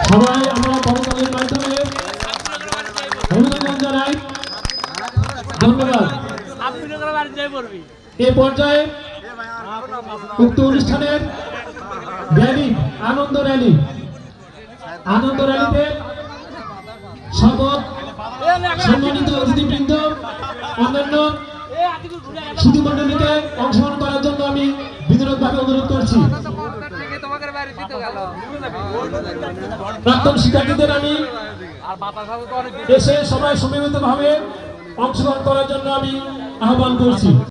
সবাই আমরা করতালির মাধ্যমে অভিনন্দন জানাই। ধন্যবাদ। এ পর্যায়ে উক্ত অনুষ্ঠানের র্যালি আনন্দ র্যালিতে সকল সম্মানিত অতিথিবৃন্দ অন্যান্য সুধীমণ্ডলীকে অংশগ্রহণ করার জন্য আমি বিনীতভাবে অনুরোধ করছি। প্রাক্তন শিক্ষার্থীদের আমি এসে সবাই সমবেতভাবে অংশগ্রহণ করার জন্য আমি আহ্বান করছি।